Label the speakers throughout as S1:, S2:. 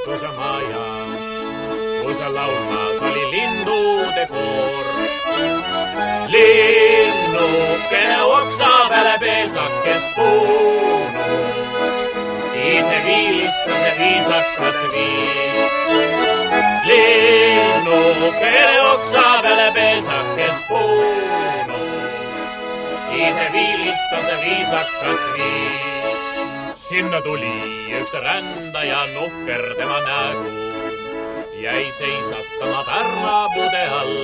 S1: soovituse maja, kus laulmas oli lindude koor. Linnukene oksa peale peesakest puunud, ise viilistas ja viisakat viib. Linnukene oksa peale peesakest puunud, ise viilistas ja viisakat viib. Sinna tuli üks rändaja nukker tema nägu, jäi seisatama pärnapude all.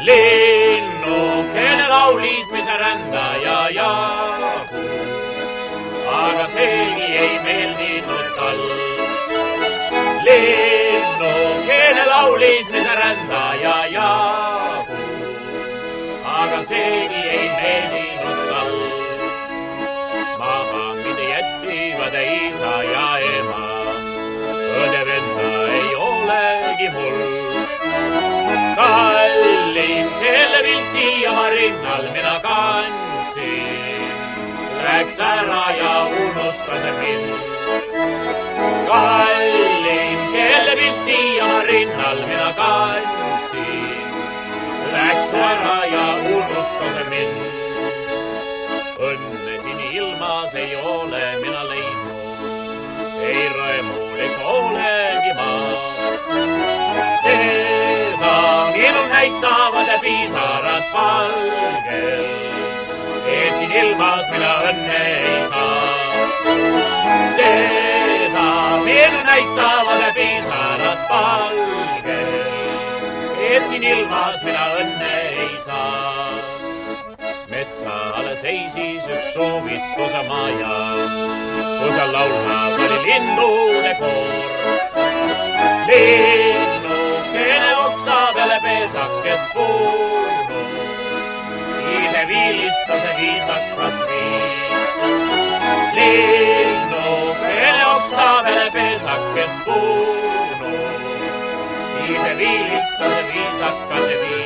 S1: Linnukene laulis, mis rändaja jagu, aga seegi ei meeldinud tal. Linnukene laulis, mis rändaja jagu, aga seegi ei meeldinud tal. Maha mind jätsivad isa ja ema, õde-venda ei olegi mul. Kallim, kelle vilti oma rinnal mina kandsin, läks ära ja unustas mind. Kallim, kelle vilti oma rinnal mina kandsin, läks ära ja unustas mind. Õnne siin ilmas ei ole mina leidnud, ei rõemulik olegi ma. Seda minu näitavad pisarad palgel, siin ilmas mina õnne ei saa. Seda minu näitavad pisarad palgel, siin ilmas mina õnne ei saa. Metsale seisis üks soovituse maja, kus laulmas oli lindude koor. Linnukene oksa peale peesakest puunud, ise viilistas ja viisakat viib. Linnukene oksa peale peesakest puunud, ise viilistas ja viisakat viib.